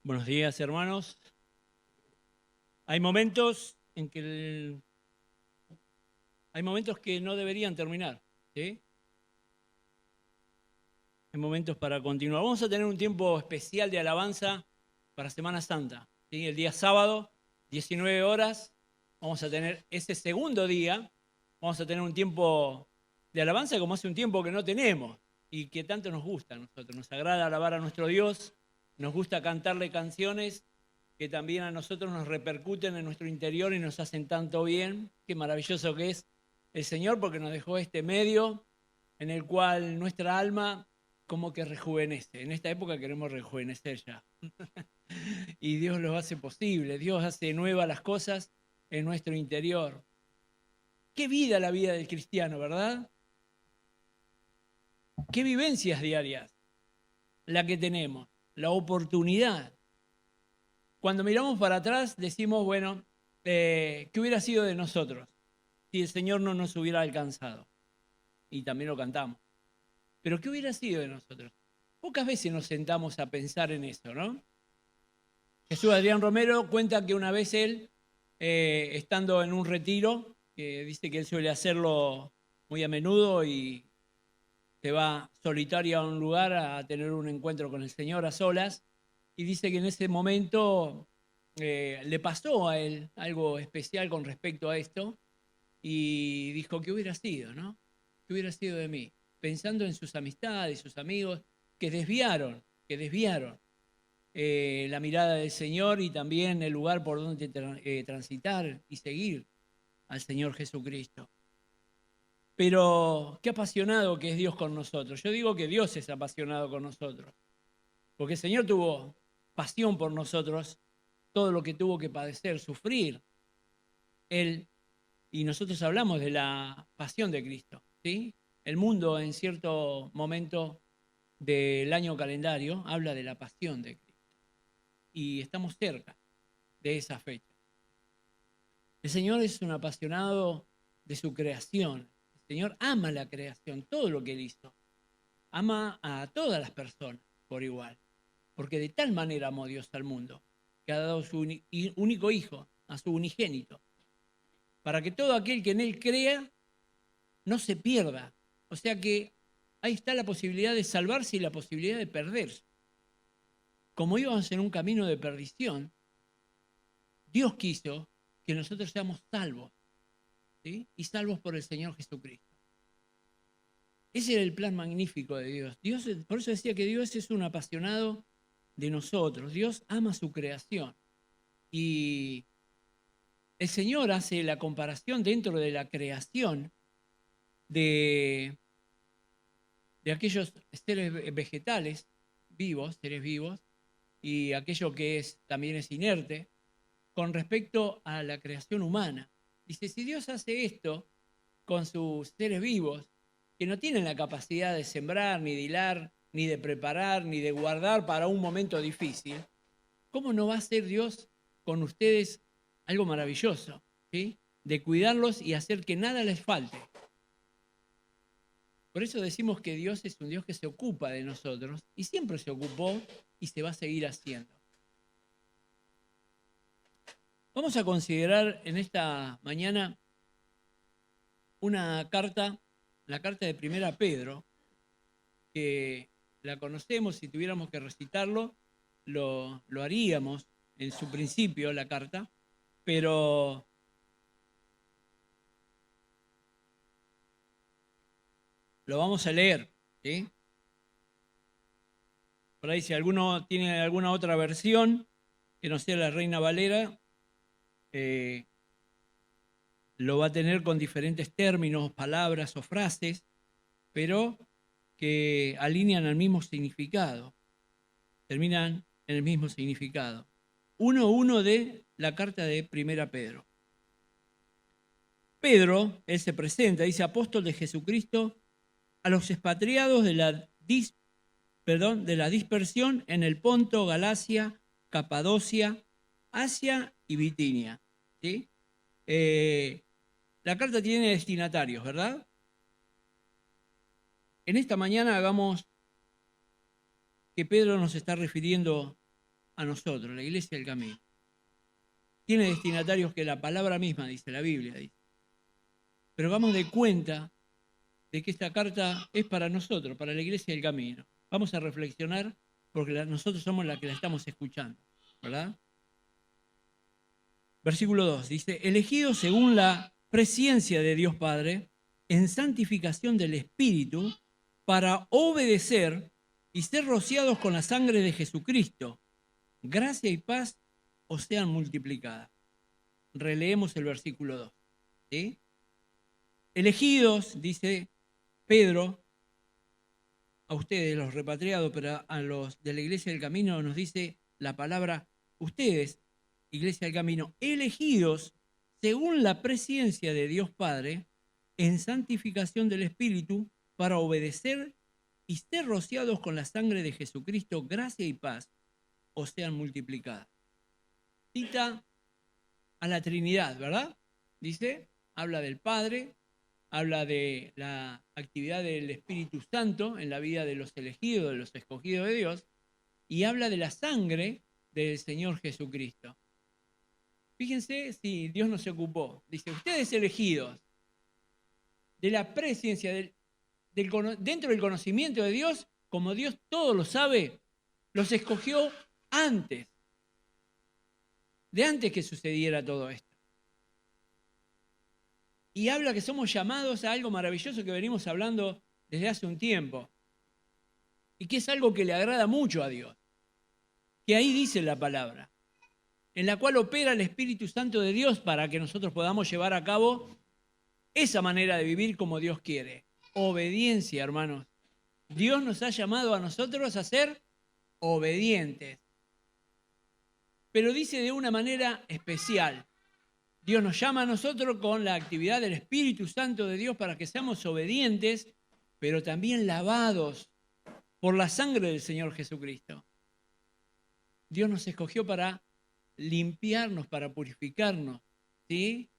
Buenos días, hermanos. Hay momentos en que hay momentos que no deberían terminar, ¿sí? Hay momentos para continuar. Vamos a tener un tiempo especial de alabanza para Semana Santa, ¿sí? El día sábado, 19 horas, vamos a tener ese segundo día. Vamos a tener un tiempo de alabanza como hace un tiempo que no tenemos y que tanto nos gusta a nosotros. Nos agrada alabar a nuestro Dios, nos gusta cantarle canciones que también a nosotros nos repercuten en nuestro interior y nos hacen tanto bien. Qué maravilloso que es el Señor, porque nos dejó este medio en el cual nuestra alma como que rejuvenece. En esta época queremos rejuvenecer ya. Y Dios lo hace posible. Dios hace nuevas las cosas en nuestro interior. Qué vida la vida del cristiano, ¿verdad? Qué vivencias diarias la que tenemos, la oportunidad. Cuando miramos para atrás decimos, bueno, ¿qué hubiera sido de nosotros si el Señor no nos hubiera alcanzado? Y también lo cantamos. Pero ¿qué hubiera sido de nosotros? Pocas veces nos sentamos a pensar en eso, ¿no? Jesús Adrián Romero cuenta que una vez él, estando en un retiro, que dice que él suele hacerlo muy a menudo y se va solitario a un lugar a tener un encuentro con el Señor a solas, y dice que en ese momento le pasó a él algo especial con respecto a esto, y dijo, ¿qué hubiera sido, no? ¿Qué hubiera sido de mí? Pensando en sus amistades, sus amigos, que desviaron la mirada del Señor y también el lugar por donde transitar y seguir al Señor Jesucristo. Pero qué apasionado que es Dios con nosotros. Yo digo que Dios es apasionado con nosotros, porque el Señor tuvo pasión por nosotros, todo lo que tuvo que padecer, sufrir. Él, y nosotros hablamos de la pasión de Cristo, ¿sí? El mundo en cierto momento del año calendario habla de la pasión de Cristo. Y estamos cerca de esa fecha. El Señor es un apasionado de su creación. El Señor ama la creación, todo lo que Él hizo. Ama a todas las personas por igual. Porque de tal manera amó Dios al mundo, que ha dado su único hijo, a su unigénito, para que todo aquel que en Él crea no se pierda. O sea que ahí está la posibilidad de salvarse y la posibilidad de perderse. Como íbamos en un camino de perdición, Dios quiso que nosotros seamos salvos, ¿sí? Y salvos por el Señor Jesucristo. Ese era el plan magnífico de Dios. Por eso decía que Dios es un apasionado de nosotros. Dios ama su creación. Y el Señor hace la comparación dentro de la creación de, de aquellos seres vegetales vivos, seres vivos, y aquello que también es inerte, con respecto a la creación humana. Dice, si Dios hace esto con sus seres vivos, que no tienen la capacidad de sembrar, ni de hilar, ni de preparar, ni de guardar para un momento difícil, ¿cómo no va a hacer Dios con ustedes algo maravilloso? ¿Sí? De cuidarlos y hacer que nada les falte. Por eso decimos que Dios es un Dios que se ocupa de nosotros y siempre se ocupó y se va a seguir haciendo. Vamos a considerar en esta mañana una carta, la carta de Primera Pedro, que la conocemos, si tuviéramos que recitarlo, lo haríamos en su principio, la carta, pero lo vamos a leer, ¿sí? Por ahí si alguno tiene alguna otra versión, que no sea la Reina Valera, eh, lo va a tener con diferentes términos, palabras o frases, pero que alinean al mismo significado, terminan en el mismo significado. 1:1 de la carta de Primera Pedro. Pedro, él se presenta, dice apóstol de Jesucristo a los expatriados de la dispersión en el Ponto, Galacia, Capadocia, Asia y Bitinia. ¿Sí? La carta tiene destinatarios, ¿verdad? En esta mañana hagamos que Pedro nos está refiriendo a nosotros, la Iglesia del Camino. Tiene destinatarios que la palabra misma dice, la Biblia dice. Pero vamos de cuenta de que esta carta es para nosotros, para la Iglesia del Camino. Vamos a reflexionar porque nosotros somos la que la estamos escuchando, ¿verdad? Versículo 2 dice, elegidos según la presciencia de Dios Padre, en santificación del Espíritu, para obedecer y ser rociados con la sangre de Jesucristo. Gracia y paz os sean multiplicadas. Releemos el versículo 2. ¿Sí? Elegidos, dice Pedro, a ustedes los repatriados, pero a los de la Iglesia del Camino nos dice la palabra ustedes, Iglesia del Camino, elegidos según la presciencia de Dios Padre, en santificación del Espíritu, para obedecer y ser rociados con la sangre de Jesucristo, gracia y paz os sean multiplicadas. Cita a la Trinidad, ¿verdad? Dice, habla del Padre, habla de la actividad del Espíritu Santo en la vida de los elegidos, de los escogidos de Dios, y habla de la sangre del Señor Jesucristo. Fíjense si Dios nos ocupó. Dice, ustedes elegidos de la presencia, dentro del conocimiento de Dios, como Dios todo lo sabe, los escogió antes, de antes que sucediera todo esto. Y habla que somos llamados a algo maravilloso que venimos hablando desde hace un tiempo, y que es algo que le agrada mucho a Dios, que ahí dice la palabra, en la cual opera el Espíritu Santo de Dios para que nosotros podamos llevar a cabo esa manera de vivir como Dios quiere. Obediencia, hermanos. Dios nos ha llamado a nosotros a ser obedientes. Pero dice de una manera especial. Dios nos llama a nosotros con la actividad del Espíritu Santo de Dios para que seamos obedientes, pero también lavados por la sangre del Señor Jesucristo. Dios nos escogió para limpiarnos, para purificarnos, ¿sí?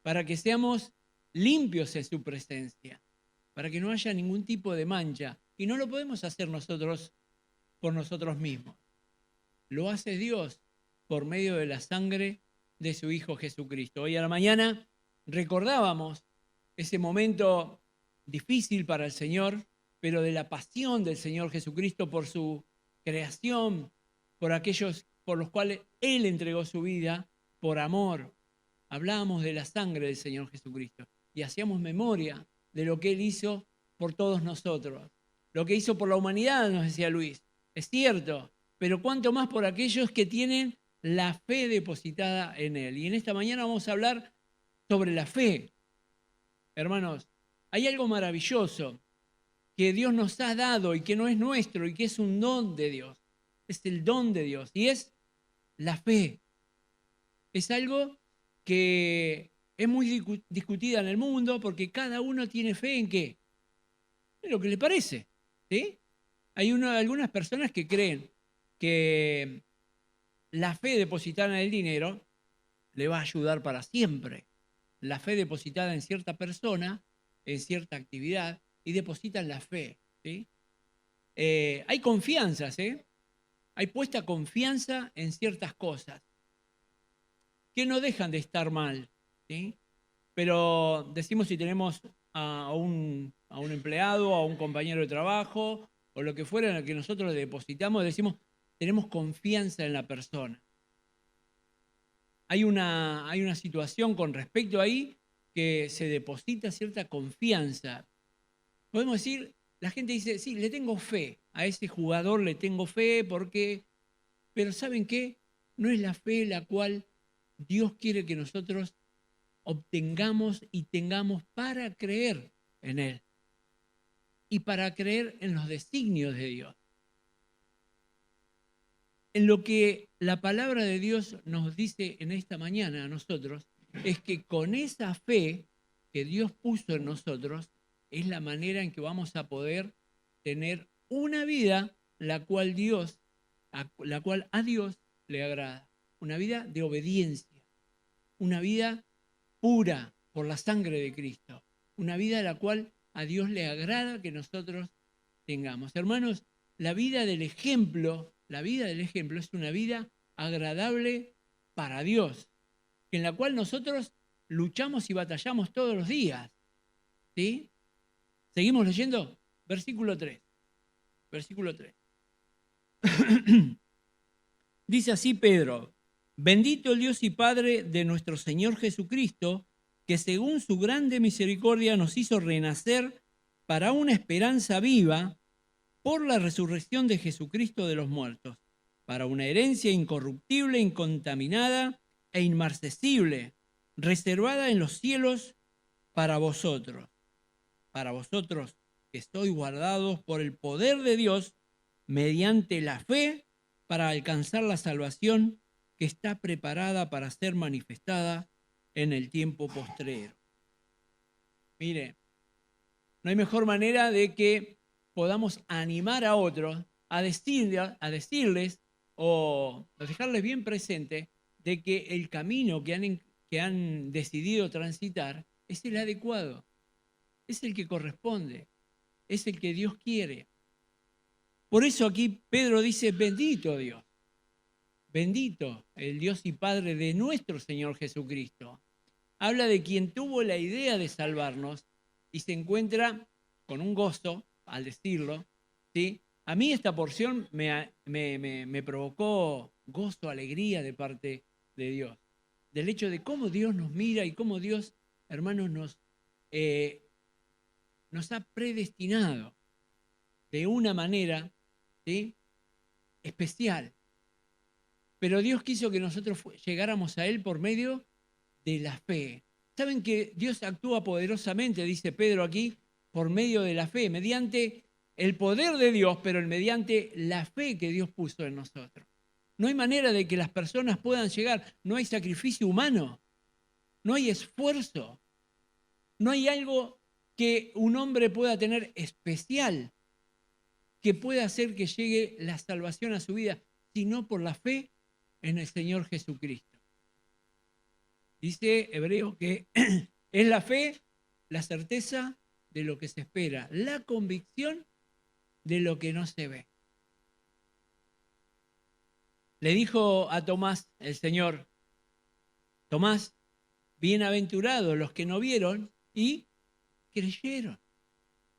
Para que seamos limpios en su presencia, para que no haya ningún tipo de mancha. Y no lo podemos hacer nosotros por nosotros mismos. Lo hace Dios por medio de la sangre de su Hijo Jesucristo. Hoy a la mañana recordábamos ese momento difícil para el Señor, pero de la pasión del Señor Jesucristo por su creación, por aquellos por los cuales Él entregó su vida por amor. Hablábamos de la sangre del Señor Jesucristo y hacíamos memoria de lo que Él hizo por todos nosotros. Lo que hizo por la humanidad, nos decía Luis. Es cierto, pero cuánto más por aquellos que tienen la fe depositada en Él. Y en esta mañana vamos a hablar sobre la fe. Hermanos, hay algo maravilloso que Dios nos ha dado y que no es nuestro y que es un don de Dios. Es el don de Dios y es la fe. Es algo que es muy discutida en el mundo porque cada uno tiene fe en qué, en lo que le parece, ¿sí? Hay algunas personas que creen que la fe depositada en el dinero le va a ayudar para siempre. La fe depositada en cierta persona, en cierta actividad, y depositan la fe, ¿sí? Hay confianzas, hay puesta confianza en ciertas cosas que no dejan de estar mal, ¿sí? Pero decimos si tenemos a un empleado, a un compañero de trabajo, o lo que fuera en el que nosotros le depositamos, decimos, tenemos confianza en la persona. Hay una situación con respecto ahí que se deposita cierta confianza. Podemos decir, la gente dice, sí, le tengo fe, a ese jugador le tengo fe porque, pero ¿saben qué? No es la fe la cual Dios quiere que nosotros obtengamos y tengamos para creer en Él y para creer en los designios de Dios. En lo que la palabra de Dios nos dice en esta mañana a nosotros es que con esa fe que Dios puso en nosotros es la manera en que vamos a poder tener una vida la cual a Dios le agrada, una vida de obediencia, una vida pura por la sangre de Cristo, una vida a la cual a Dios le agrada que nosotros tengamos. Hermanos, la vida del ejemplo la vida del ejemplo es una vida agradable para Dios, en la cual nosotros luchamos y batallamos todos los días. ¿Sí? Seguimos leyendo, versículo 3. Versículo 3. Dice así Pedro: bendito el Dios y Padre de nuestro Señor Jesucristo, que según su grande misericordia nos hizo renacer para una esperanza viva por la resurrección de Jesucristo de los muertos, para una herencia incorruptible, incontaminada e inmarcesible, reservada en los cielos para vosotros que sois guardados por el poder de Dios mediante la fe para alcanzar la salvación que está preparada para ser manifestada en el tiempo postrero. Mire, no hay mejor manera de que podamos animar a otros a decirles o dejarles bien presente de que el camino que han decidido transitar es el adecuado, es el que corresponde, es el que Dios quiere. Por eso aquí Pedro dice: bendito Dios, bendito el Dios y Padre de nuestro Señor Jesucristo. Habla de quien tuvo la idea de salvarnos y se encuentra con un gozo al decirlo, ¿sí? A mí esta porción me provocó gozo, alegría de parte de Dios, del hecho de cómo Dios nos mira y cómo Dios, hermanos, nos ha predestinado de una manera, ¿sí?, especial. Pero Dios quiso que nosotros llegáramos a Él por medio de la fe. ¿Saben que Dios actúa poderosamente, dice Pedro aquí, por medio de la fe, mediante el poder de Dios, pero mediante la fe que Dios puso en nosotros? No hay manera de que las personas puedan llegar, no hay sacrificio humano, no hay esfuerzo, no hay algo que un hombre pueda tener especial que pueda hacer que llegue la salvación a su vida, sino por la fe en el Señor Jesucristo. Dice Hebreo que es la fe, la certeza de lo que se espera, la convicción de lo que no se ve. Le dijo a Tomás el Señor: Tomás, bienaventurados los que no vieron y creyeron.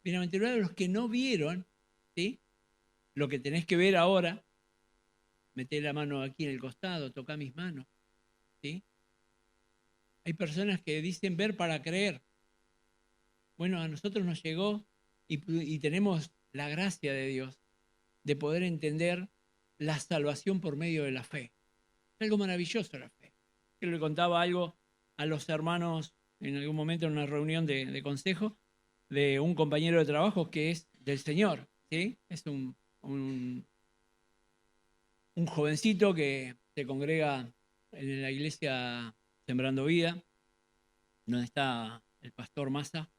Bienaventurados los que no vieron, ¿sí?, lo que tenés que ver ahora. Meté la mano aquí en el costado, toca mis manos, ¿sí? Hay personas que dicen ver para creer. Bueno, a nosotros nos llegó y tenemos la gracia de Dios de poder entender la salvación por medio de la fe. Es algo maravilloso la fe. Yo le contaba algo a los hermanos en algún momento en una reunión de consejo de un compañero de trabajo que es del Señor, ¿sí? Es un jovencito que se congrega en la iglesia Sembrando Vida, donde está el pastor Massa,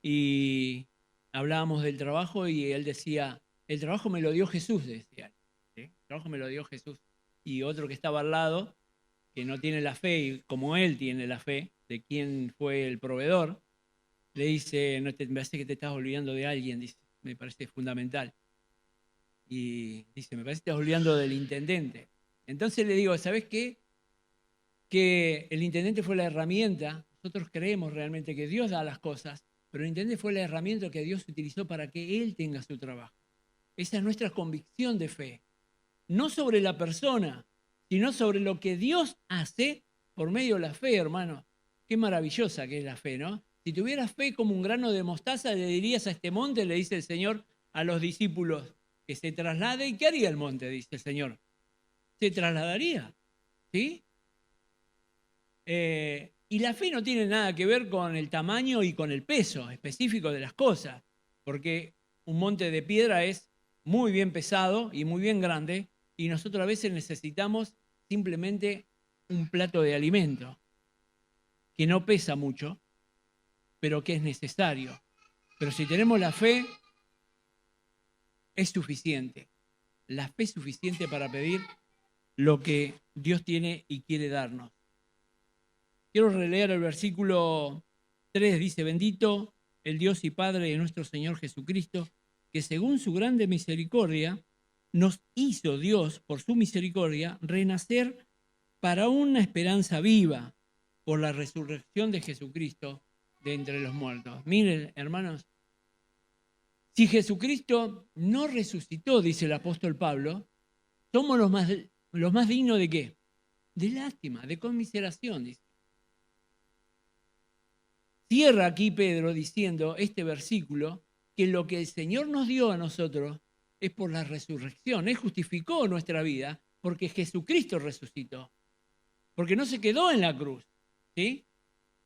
y hablábamos del trabajo y él decía: el trabajo me lo dio Jesús, decía. ¿Sí? El trabajo me lo dio Jesús. Y otro que estaba al lado, que no tiene la fe, y como él tiene la fe de quién fue el proveedor, le dice: no, me parece que te estás olvidando de alguien, dice, me parece fundamental. Y dice: me parece que estás olvidando del intendente. Entonces le digo: ¿sabes qué? Que el intendente fue la herramienta. Nosotros creemos realmente que Dios da las cosas, pero el intendente fue la herramienta que Dios utilizó para que Él tenga su trabajo. Esa es nuestra convicción de fe. No sobre la persona, sino sobre lo que Dios hace por medio de la fe, hermano. Qué maravillosa que es la fe, ¿no? Si tuvieras fe como un grano de mostaza, le dirías a este monte, le dice el Señor a los discípulos, que se traslade. ¿Y qué haría el monte? Dice el Señor. Se trasladaría, ¿sí? Y la fe no tiene nada que ver con el tamaño y con el peso específico de las cosas, porque un monte de piedra es muy bien pesado y muy bien grande, y nosotros a veces necesitamos simplemente un plato de alimento que no pesa mucho, pero que es necesario. Pero si tenemos la fe, es suficiente. La fe es suficiente para pedir lo que Dios tiene y quiere darnos. Quiero releer el versículo 3, dice: bendito el Dios y Padre de nuestro Señor Jesucristo, que según su grande misericordia nos hizo Dios, por su misericordia, renacer para una esperanza viva por la resurrección de Jesucristo de entre los muertos. Miren, hermanos, si Jesucristo no resucitó, dice el apóstol Pablo, somos los más dignos de ¿qué? De lástima, de conmiseración, dice. Cierra aquí Pedro diciendo este versículo, que lo que el Señor nos dio a nosotros es por la resurrección. Él justificó nuestra vida porque Jesucristo resucitó. Porque no se quedó en la cruz, ¿sí?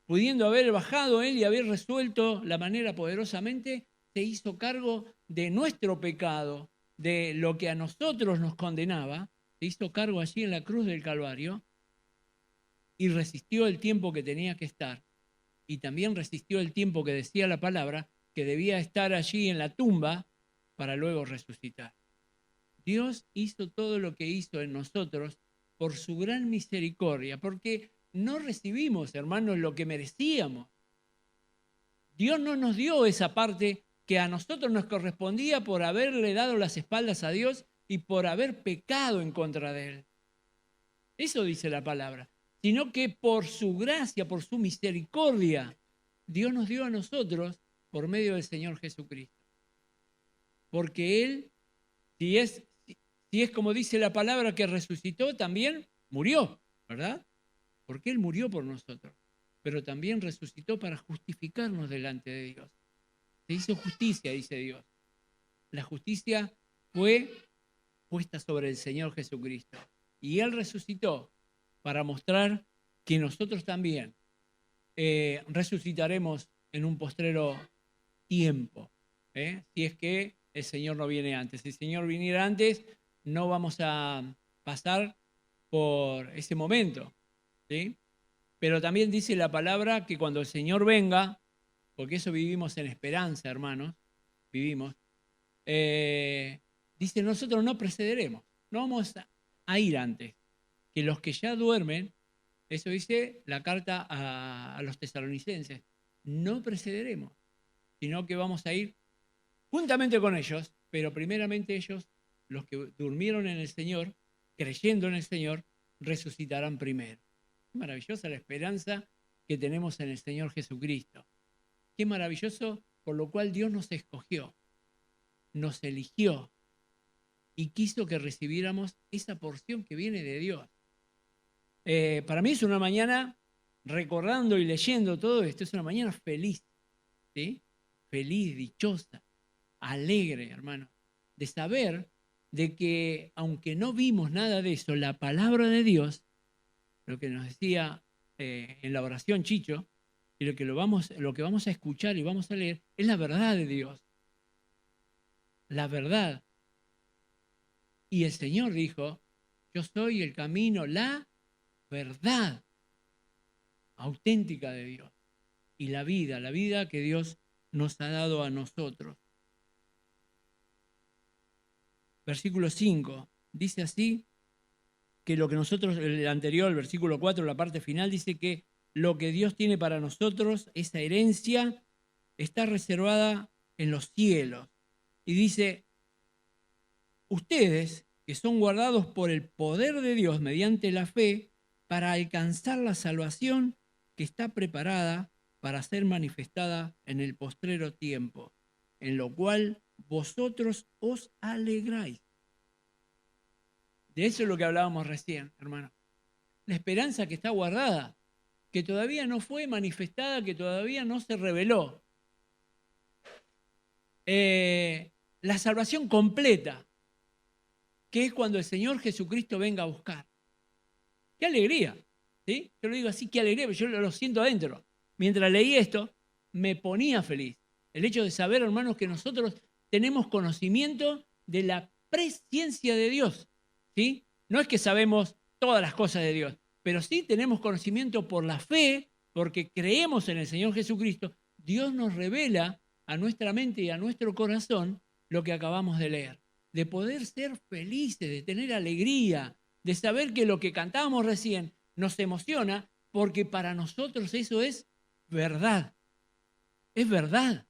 Pudiendo haber bajado Él y haber resuelto la manera poderosamente, se hizo cargo de nuestro pecado, de lo que a nosotros nos condenaba, se hizo cargo allí en la cruz del Calvario y resistió el tiempo que tenía que estar. Y también resistió el tiempo que decía la palabra, que debía estar allí en la tumba para luego resucitar. Dios hizo todo lo que hizo en nosotros por su gran misericordia, porque no recibimos, hermanos, lo que merecíamos. Dios no nos dio esa parte que a nosotros nos correspondía por haberle dado las espaldas a Dios y por haber pecado en contra de Él. Eso dice la palabra. Sino que por su gracia, por su misericordia, Dios nos dio a nosotros por medio del Señor Jesucristo. Porque Él, si es como dice la palabra que resucitó, también murió, ¿verdad? Porque Él murió por nosotros, pero también resucitó para justificarnos delante de Dios. Se hizo justicia, dice Dios. La justicia fue puesta sobre el Señor Jesucristo. Y Él resucitó para mostrar que nosotros también resucitaremos en un postrero tiempo, si es que el Señor no viene antes. Si el Señor viniera antes, no vamos a pasar por ese momento, ¿sí? Pero también dice la palabra que cuando el Señor venga, porque eso vivimos en esperanza, hermanos, vivimos, dice, nosotros no precederemos, no vamos a ir antes, que los que ya duermen, eso dice la carta a los tesalonicenses, no precederemos, sino que vamos a ir juntamente con ellos, pero primeramente ellos, los que durmieron en el Señor, creyendo en el Señor, resucitarán primero. Qué maravillosa la esperanza que tenemos en el Señor Jesucristo. Qué maravilloso por lo cual Dios nos escogió, nos eligió y quiso que recibiéramos esa porción que viene de Dios. Para mí es una mañana, recordando y leyendo todo esto, es una mañana feliz, ¿sí? Feliz, dichosa, alegre, hermano, de saber de que aunque no vimos nada de eso, la palabra de Dios, lo que nos decía en la oración Chicho, y lo que vamos a escuchar y vamos a leer, es la verdad de Dios. La verdad. Y el Señor dijo, yo soy el camino, la verdad auténtica de Dios. Y la vida que Dios nos ha dado a nosotros. Versículo 5, dice así, que lo que nosotros, el anterior, el versículo 4, la parte final, dice que lo que Dios tiene para nosotros, esa herencia, está reservada en los cielos. Y dice, ustedes que son guardados por el poder de Dios mediante la fe para alcanzar la salvación que está preparada para ser manifestada en el postrero tiempo, en lo cual vosotros os alegráis. De eso es lo que hablábamos recién, hermano. La esperanza que está guardada, que todavía no fue manifestada, que todavía no se reveló. La salvación completa, que es cuando el Señor Jesucristo venga a buscar. ¡Qué alegría! ¿Sí? Yo lo digo así, qué alegría, pero yo lo siento adentro. Mientras leí esto, me ponía feliz. El hecho de saber, hermanos, que nosotros tenemos conocimiento de la presciencia de Dios. ¿Sí? No es que sabemos todas las cosas de Dios, pero sí tenemos conocimiento por la fe, porque creemos en el Señor Jesucristo. Dios nos revela a nuestra mente y a nuestro corazón lo que acabamos de leer. De poder ser felices, de tener alegría, de saber que lo que cantábamos recién nos emociona, porque para nosotros eso es verdad. Es verdad.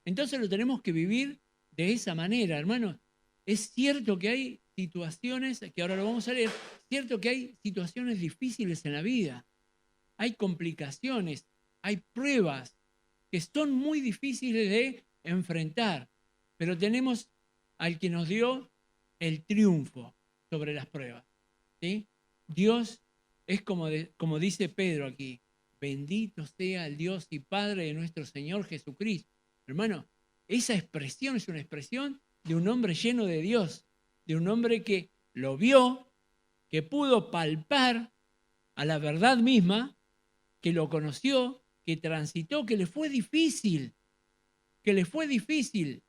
Entonces lo tenemos que vivir de esa manera, hermano. Es cierto que hay situaciones, que ahora lo vamos a leer, es cierto que hay situaciones difíciles en la vida, hay complicaciones, hay pruebas que son muy difíciles de enfrentar, pero tenemos al que nos dio el triunfo sobre las pruebas, ¿sí? Dios es como dice Pedro aquí, bendito sea el Dios y Padre de nuestro Señor Jesucristo. Hermano, esa expresión es una expresión de un hombre lleno de Dios, de un hombre que lo vio, que pudo palpar a la verdad misma, que lo conoció, que transitó, que le fue difícil, que le fue difícil.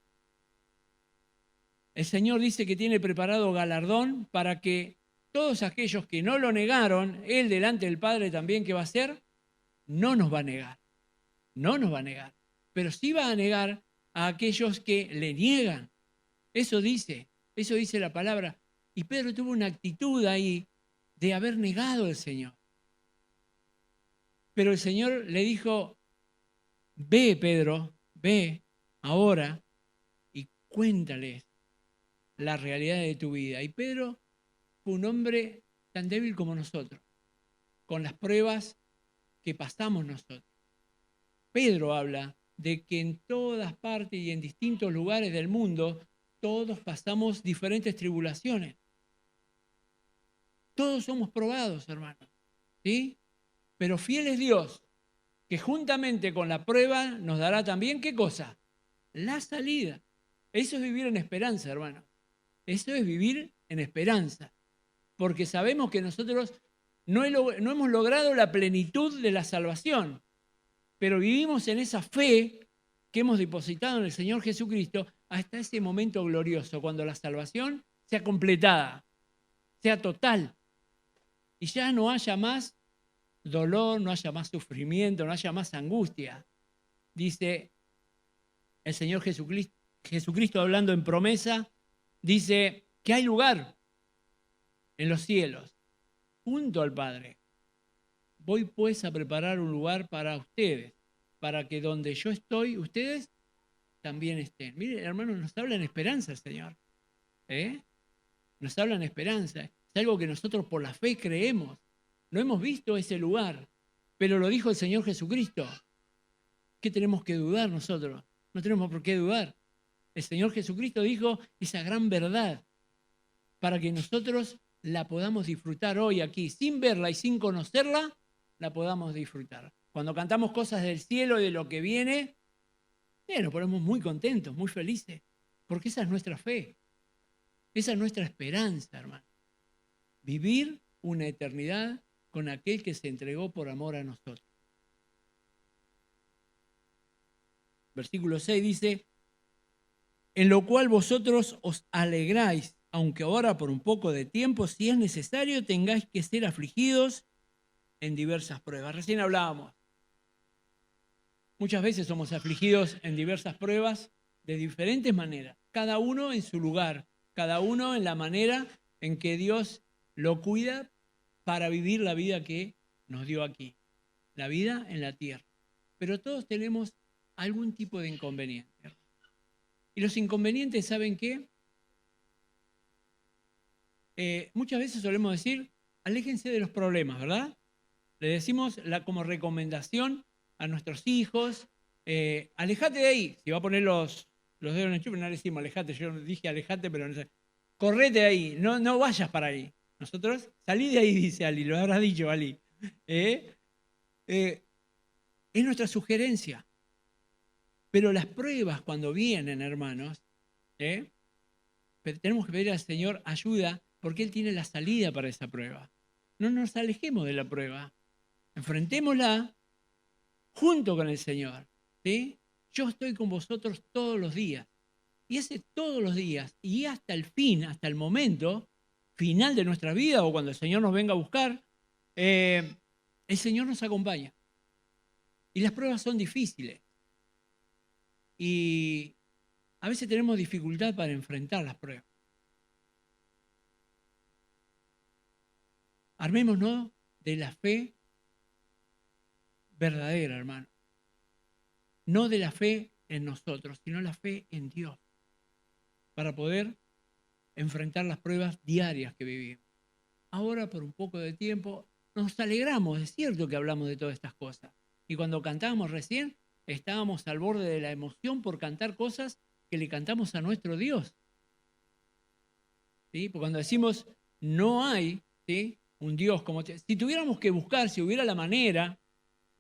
El Señor dice que tiene preparado galardón para que todos aquellos que no lo negaron, Él delante del Padre también, ¿qué va a hacer? No nos va a negar, no nos va a negar, pero sí va a negar a aquellos que le niegan. Eso dice la palabra. Y Pedro tuvo una actitud ahí de haber negado al Señor. Pero el Señor le dijo, ve Pedro, ve ahora y cuéntales la realidad de tu vida. Y Pedro fue un hombre tan débil como nosotros, con las pruebas que pasamos nosotros. Pedro habla de que en todas partes y en distintos lugares del mundo todos pasamos diferentes tribulaciones. Todos somos probados, hermanos, ¿sí? Pero fiel es Dios, que juntamente con la prueba nos dará también, ¿qué cosa? La salida. Eso es vivir en esperanza, hermano. Eso es vivir en esperanza. Porque sabemos que nosotros no hemos logrado la plenitud de la salvación, pero vivimos en esa fe que hemos depositado en el Señor Jesucristo hasta ese momento glorioso, cuando la salvación sea completada, sea total, y ya no haya más dolor, no haya más sufrimiento, no haya más angustia. Dice el Señor Jesucristo hablando en promesa, dice que hay lugar en los cielos, junto al Padre. Voy pues a preparar un lugar para ustedes, para que donde yo estoy, ustedes también estén. Mire, hermanos, nos habla en esperanza el Señor. Nos habla en esperanza. Es algo que nosotros por la fe creemos. No hemos visto ese lugar, pero lo dijo el Señor Jesucristo. ¿Qué tenemos que dudar nosotros? No tenemos por qué dudar. El Señor Jesucristo dijo esa gran verdad para que nosotros la podamos disfrutar hoy aquí, sin verla y sin conocerla, la podamos disfrutar. Cuando cantamos cosas del cielo y de lo que viene, nos ponemos muy contentos, muy felices, porque esa es nuestra fe, esa es nuestra esperanza, hermano. Vivir una eternidad con aquel que se entregó por amor a nosotros. Versículo 6 dice, en lo cual vosotros os alegráis, aunque ahora por un poco de tiempo, si es necesario, tengáis que ser afligidos en diversas pruebas. Recién hablábamos. Muchas veces somos afligidos en diversas pruebas de diferentes maneras, cada uno en su lugar, cada uno en la manera en que Dios lo cuida para vivir la vida que nos dio aquí, la vida en la tierra. Pero todos tenemos algún tipo de inconveniente. Y los inconvenientes, ¿saben qué? Muchas veces solemos decir, aléjense de los problemas, ¿verdad? Le decimos como recomendación a nuestros hijos, alejate de ahí. Si va a poner los dedos en el chupe, no le decimos alejate, yo dije alejate, pero no sé. Correte de ahí, no vayas para ahí. Nosotros, salí de ahí, dice Ali, lo habrás dicho Ali. Es nuestra sugerencia. Pero las pruebas cuando vienen, hermanos, tenemos que pedir al Señor ayuda porque Él tiene la salida para esa prueba. No nos alejemos de la prueba. Enfrentémosla junto con el Señor. ¿Sí? Yo estoy con vosotros todos los días. Y ese todos los días y hasta el fin, hasta el momento final de nuestra vida o cuando el Señor nos venga a buscar, el Señor nos acompaña. Y las pruebas son difíciles. Y a veces tenemos dificultad para enfrentar las pruebas. Armémonos de la fe verdadera, hermano. No de la fe en nosotros, sino la fe en Dios. para poder enfrentar las pruebas diarias que vivimos. Ahora, por un poco de tiempo, nos alegramos, es cierto que hablamos de todas estas cosas. Y cuando cantábamos recién, estábamos al borde de la emoción por cantar cosas que le cantamos a nuestro Dios. ¿Sí? Porque cuando decimos, no hay, ¿sí?, un Dios como... Si tuviéramos que buscar, si hubiera la manera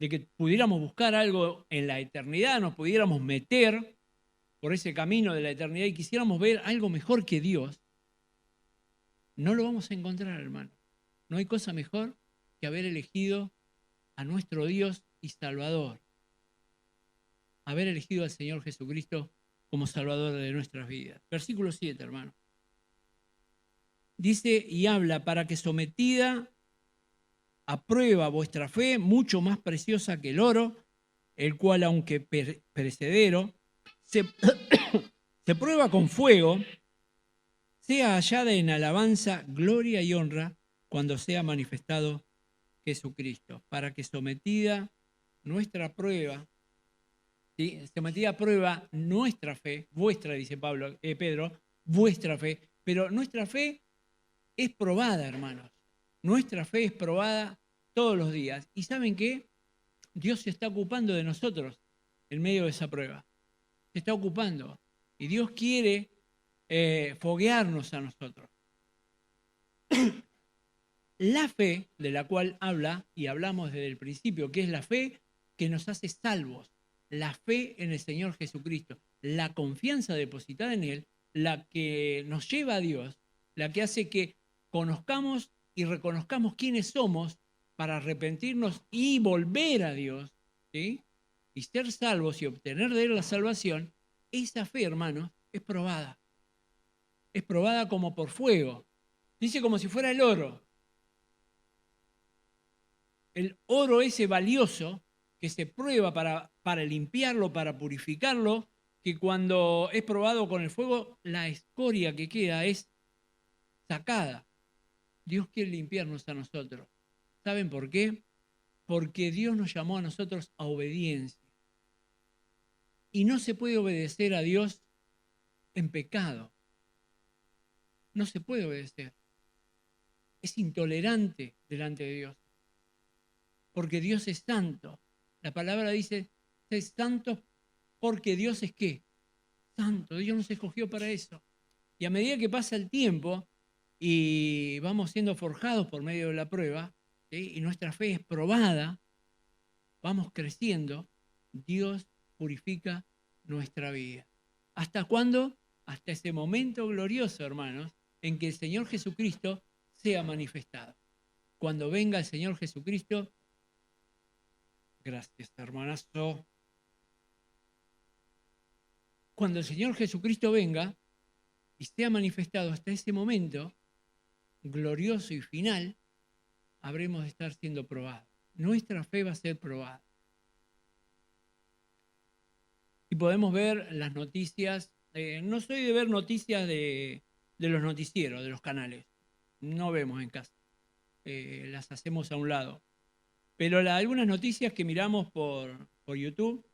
de que pudiéramos buscar algo en la eternidad, nos pudiéramos meter por ese camino de la eternidad y quisiéramos ver algo mejor que Dios, no lo vamos a encontrar, hermano. No hay cosa mejor que haber elegido a nuestro Dios y Salvador. Haber elegido al Señor Jesucristo como Salvador de nuestras vidas. Versículo 7, hermano. Dice y habla para que sometida a prueba vuestra fe, mucho más preciosa que el oro, el cual aunque perecedero, se prueba con fuego, sea hallada en alabanza, gloria y honra cuando sea manifestado Jesucristo, para que sometida nuestra prueba, ¿sí?, sometida a prueba nuestra fe, vuestra, dice Pedro, vuestra fe, pero nuestra fe es probada, hermanos. Nuestra fe es probada todos los días. ¿Y saben qué? Dios se está ocupando de nosotros en medio de esa prueba. Se está ocupando. Y Dios quiere foguearnos a nosotros. La fe de la cual habla, y hablamos desde el principio, que es la fe que nos hace salvos, la fe en el Señor Jesucristo, la confianza depositada en Él, la que nos lleva a Dios, la que hace que conozcamos y reconozcamos quiénes somos para arrepentirnos y volver a Dios, ¿sí?, y ser salvos y obtener de Él la salvación. Esa fe, hermanos, es probada. Es probada como por fuego. Dice como si fuera el oro. El oro ese valioso que se prueba para limpiarlo, para purificarlo, que cuando es probado con el fuego, la escoria que queda es sacada. Dios quiere limpiarnos a nosotros. ¿Saben por qué? Porque Dios nos llamó a nosotros a obediencia. Y no se puede obedecer a Dios en pecado. No se puede obedecer. Es intolerante delante de Dios. Porque Dios es santo. La palabra dice, sed santos porque Dios es ¿qué? Santo. Dios nos escogió para eso. Y a medida que pasa el tiempo y vamos siendo forjados por medio de la prueba, ¿sí?, y nuestra fe es probada, vamos creciendo, Dios purifica nuestra vida. ¿Hasta cuándo? Hasta ese momento glorioso, hermanos, en que el Señor Jesucristo sea manifestado. Cuando venga el Señor Jesucristo, gracias, hermanazo. Cuando el Señor Jesucristo venga y sea manifestado, hasta ese momento glorioso y final, habremos de estar siendo probados. Nuestra fe va a ser probada. Y podemos ver las noticias. No soy de ver noticias de los noticieros, de los canales. No vemos en casa. Las hacemos a un lado. Pero algunas noticias que miramos por YouTube,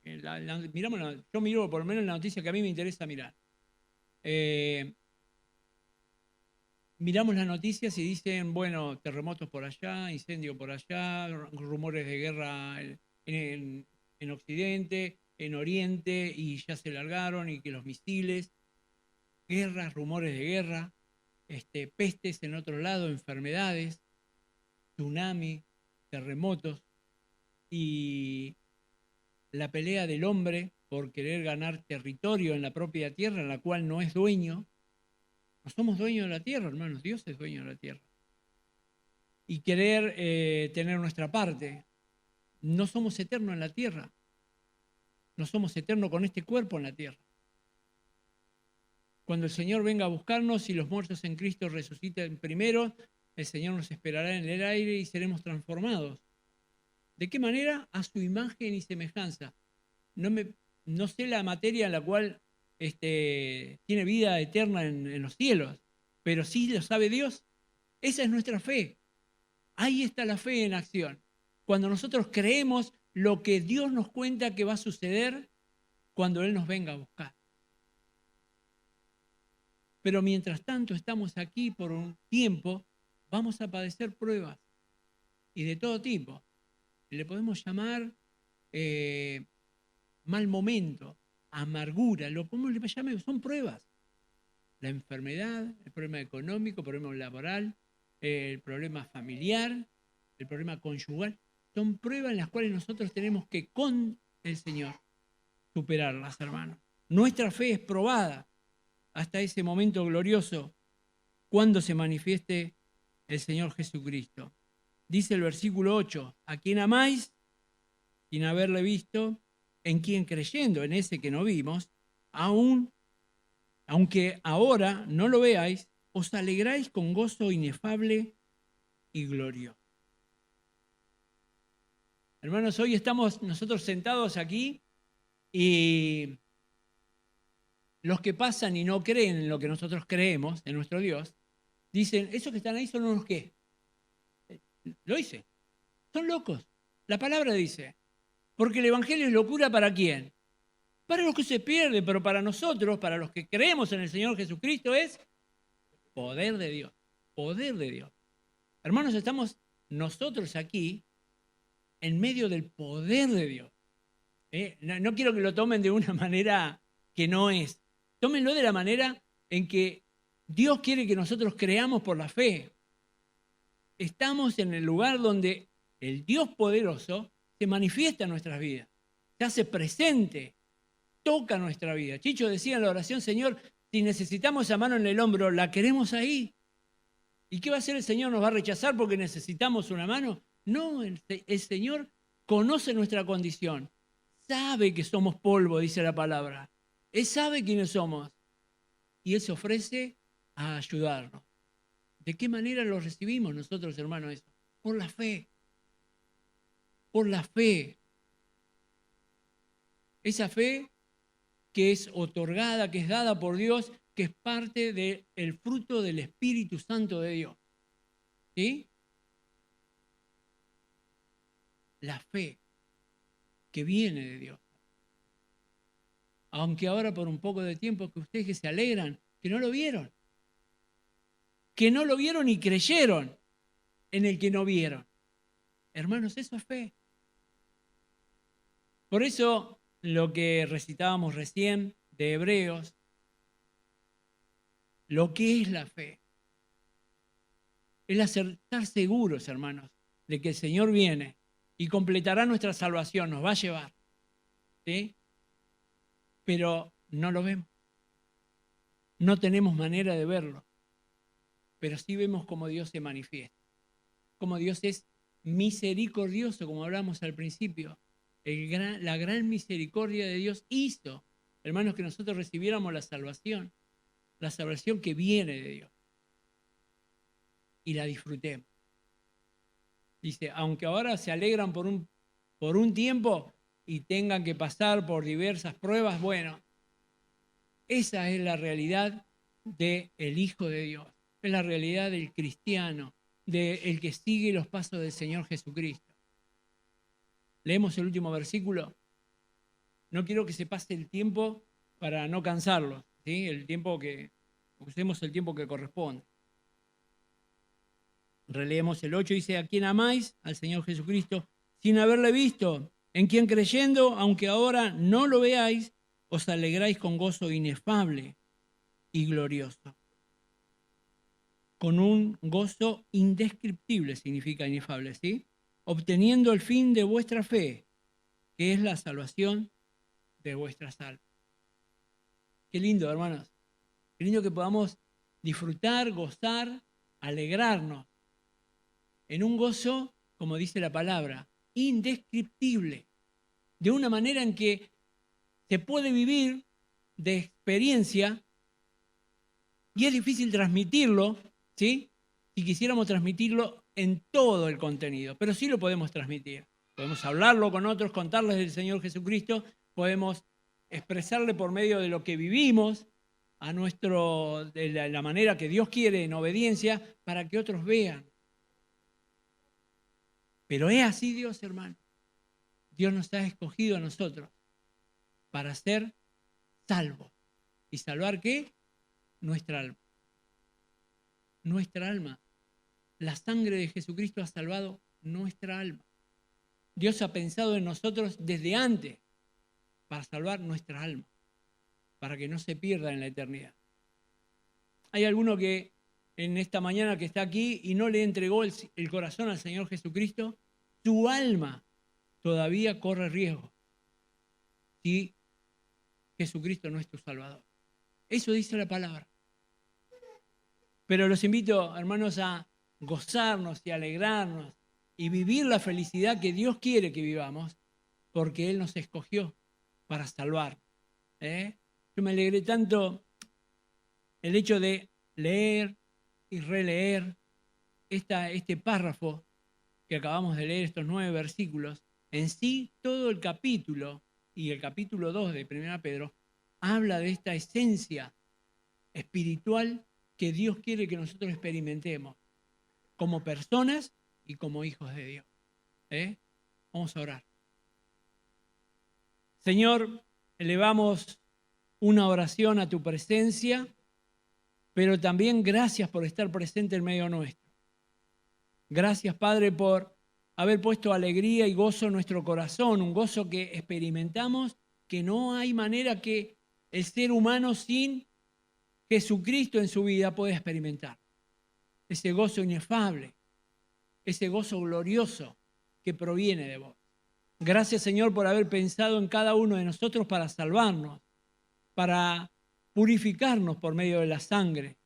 yo miro por lo menos la noticia que a mí me interesa mirar. Miramos las noticias y dicen, bueno, terremotos por allá, incendio por allá, rumores de guerra en Occidente, en Oriente, y ya se largaron, y que los misiles, guerras, rumores de guerra, pestes en otro lado, enfermedades, tsunami, terremotos, y la pelea del hombre por querer ganar territorio en la propia tierra en la cual no es dueño. No somos dueños de la tierra, hermanos, Dios es dueño de la tierra. Y querer tener nuestra parte. No somos eternos en la tierra. No somos eternos con este cuerpo en la tierra. Cuando el Señor venga a buscarnos y los muertos en Cristo resuciten primero, el Señor nos esperará en el aire y seremos transformados. ¿De qué manera? A su imagen y semejanza. No sé la materia en la cual tiene vida eterna en los cielos, pero sí lo sabe Dios. Esa es nuestra fe. Ahí está la fe en acción. Cuando nosotros creemos lo que Dios nos cuenta que va a suceder cuando Él nos venga a buscar. Pero mientras tanto estamos aquí por un tiempo, vamos a padecer pruebas y de todo tipo. Le podemos llamar mal momento, amargura, lo como le llame, son pruebas. La enfermedad, el problema económico, el problema laboral, el problema familiar, el problema conyugal, son pruebas en las cuales nosotros tenemos que con el Señor superarlas, hermanos. Nuestra fe es probada hasta ese momento glorioso cuando se manifieste el Señor Jesucristo. Dice el versículo 8, ¿a quién amáis sin haberle visto? En quien creyendo, en ese que no vimos, aunque ahora no lo veáis, os alegráis con gozo inefable y glorioso. Hermanos, hoy estamos nosotros sentados aquí y los que pasan y no creen en lo que nosotros creemos, en nuestro Dios, dicen, esos que están ahí son unos qué. Lo dice, son locos. La palabra dice, porque el Evangelio es locura ¿para quién? Para los que se pierden, pero para nosotros, para los que creemos en el Señor Jesucristo, es poder de Dios. Poder de Dios. Hermanos, estamos nosotros aquí en medio del poder de Dios. No quiero que lo tomen de una manera que no es. Tómenlo de la manera en que Dios quiere que nosotros creamos por la fe. Estamos en el lugar donde el Dios poderoso se manifiesta en nuestras vidas, se hace presente, toca nuestra vida. Chicho decía en la oración, Señor, si necesitamos esa mano en el hombro, la queremos ahí. ¿Y qué va a hacer el Señor? ¿Nos va a rechazar porque necesitamos una mano? No, el Señor conoce nuestra condición, sabe que somos polvo, dice la palabra. Él sabe quiénes somos y Él se ofrece a ayudarnos. ¿De qué manera lo recibimos nosotros, hermanos, eso? Por la fe. Por la fe. Esa fe que es otorgada, que es dada por Dios, que es parte del fruto del Espíritu Santo de Dios. ¿Sí? La fe que viene de Dios. Aunque ahora por un poco de tiempo que ustedes que se alegran, que no lo vieron. Que no lo vieron y creyeron en el que no vieron. Hermanos, eso es fe. Por eso lo que recitábamos recién de Hebreos, lo que es la fe, es estar seguros, hermanos, de que el Señor viene y completará nuestra salvación, nos va a llevar. ¿Sí? Pero no lo vemos. No tenemos manera de verlo. Pero sí vemos cómo Dios se manifiesta. Cómo Dios es misericordioso, como hablamos al principio. La gran misericordia de Dios hizo, hermanos, que nosotros recibiéramos la salvación que viene de Dios. Y la disfrutemos. Dice, aunque ahora se alegran por un tiempo y tengan que pasar por diversas pruebas, bueno, esa es la realidad del Hijo de Dios, es la realidad del cristiano, del que sigue los pasos del Señor Jesucristo. Leemos el último versículo. No quiero que se pase el tiempo para no cansarlos, ¿sí? Usemos el tiempo que corresponde. Releemos el 8, dice, ¿a quién amáis? Al Señor Jesucristo, sin haberle visto, en quien creyendo, aunque ahora no lo veáis, os alegráis con gozo inefable y glorioso. Con un gozo indescriptible significa inefable, ¿sí? Obteniendo el fin de vuestra fe, que es la salvación de vuestras almas. Qué lindo, hermanos. Qué lindo que podamos disfrutar, gozar, alegrarnos en un gozo, como dice la palabra, indescriptible, de una manera en que se puede vivir de experiencia y es difícil transmitirlo, ¿sí? Si quisiéramos transmitirlo en todo el contenido, pero sí lo podemos transmitir. Podemos hablarlo con otros, contarles del Señor Jesucristo, podemos expresarle por medio de lo que vivimos, de la manera que Dios quiere, en obediencia, para que otros vean. Pero es así Dios, hermano. Dios nos ha escogido a nosotros para ser salvos. ¿Y salvar qué? nuestra alma. Nuestra alma. La sangre de Jesucristo ha salvado nuestra alma. Dios ha pensado en nosotros desde antes para salvar nuestra alma, para que no se pierda en la eternidad. Hay alguno que en esta mañana que está aquí y no le entregó el corazón al Señor Jesucristo, su alma todavía corre riesgo si Jesucristo no es tu Salvador. Eso dice la palabra. Pero los invito, hermanos, a gozarnos y alegrarnos y vivir la felicidad que Dios quiere que vivamos, porque Él nos escogió para salvar. Yo me alegré tanto el hecho de leer y releer este párrafo que acabamos de leer, estos 9 versículos. En sí, todo el capítulo y el capítulo 2 de 1 Pedro habla de esta esencia espiritual que Dios quiere que nosotros experimentemos como personas y como hijos de Dios. Vamos a orar. Señor, elevamos una oración a tu presencia, pero también gracias por estar presente en medio nuestro. Gracias, Padre, por haber puesto alegría y gozo en nuestro corazón, un gozo que experimentamos, que no hay manera que el ser humano sin Jesucristo en su vida pueda experimentar. Ese gozo inefable, ese gozo glorioso que proviene de vos. Gracias, Señor, por haber pensado en cada uno de nosotros para salvarnos, para purificarnos por medio de la sangre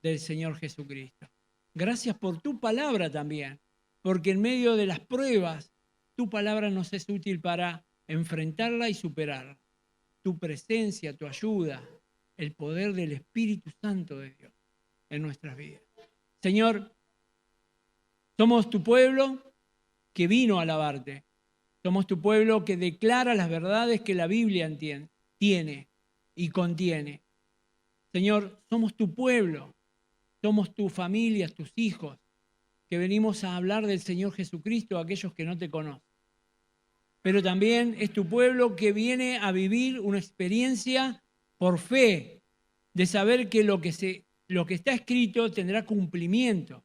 del Señor Jesucristo. Gracias por tu palabra también, porque en medio de las pruebas, tu palabra nos es útil para enfrentarla y superarla. Tu presencia, tu ayuda, el poder del Espíritu Santo de Dios en nuestras vidas. Señor, somos tu pueblo que vino a alabarte. Somos tu pueblo que declara las verdades que la Biblia tiene y contiene. Señor, somos tu pueblo, somos tu familia, tus hijos, que venimos a hablar del Señor Jesucristo a aquellos que no te conocen. Pero también es tu pueblo que viene a vivir una experiencia por fe, de saber que lo que está escrito tendrá cumplimiento,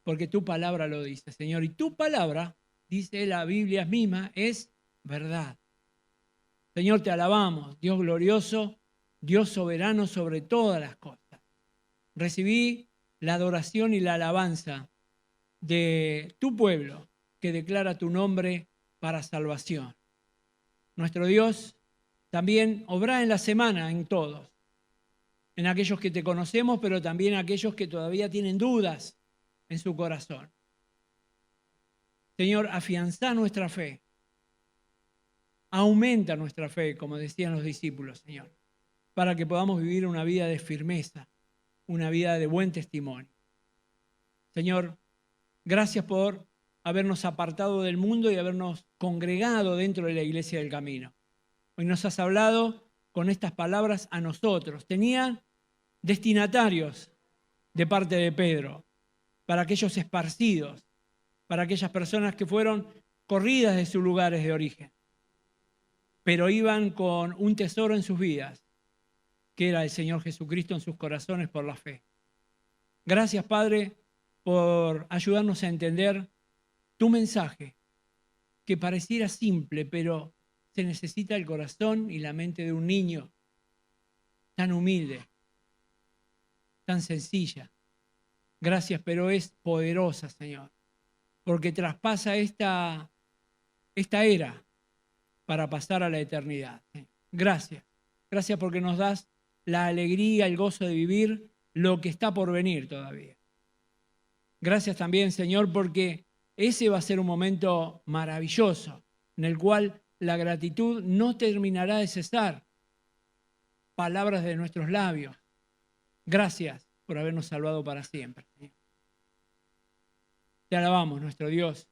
porque tu palabra lo dice, Señor. Y tu palabra, dice la Biblia misma, es verdad. Señor, te alabamos, Dios glorioso, Dios soberano sobre todas las cosas. Recibí la adoración y la alabanza de tu pueblo que declara tu nombre para salvación. Nuestro Dios también obra en la semana en todos, en aquellos que te conocemos, pero también aquellos que todavía tienen dudas en su corazón. Señor, afianza nuestra fe, aumenta nuestra fe, como decían los discípulos, Señor, para que podamos vivir una vida de firmeza, una vida de buen testimonio. Señor, gracias por habernos apartado del mundo y habernos congregado dentro de la iglesia del camino. Hoy nos has hablado con estas palabras a nosotros. Tenían destinatarios de parte de Pedro, para aquellos esparcidos, para aquellas personas que fueron corridas de sus lugares de origen, pero iban con un tesoro en sus vidas, que era el Señor Jesucristo en sus corazones por la fe. Gracias, Padre, por ayudarnos a entender tu mensaje, que pareciera simple, pero se necesita el corazón y la mente de un niño tan humilde, tan sencilla. Gracias, pero es poderosa, Señor, porque traspasa esta era para pasar a la eternidad. Gracias. Gracias porque nos das la alegría, el gozo de vivir lo que está por venir todavía. Gracias también, Señor, porque ese va a ser un momento maravilloso en el cual la gratitud no terminará de cesar. Palabras de nuestros labios. Gracias por habernos salvado para siempre, Señor. Te alabamos, nuestro Dios,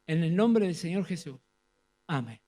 en el nombre del Señor Jesús. Amén.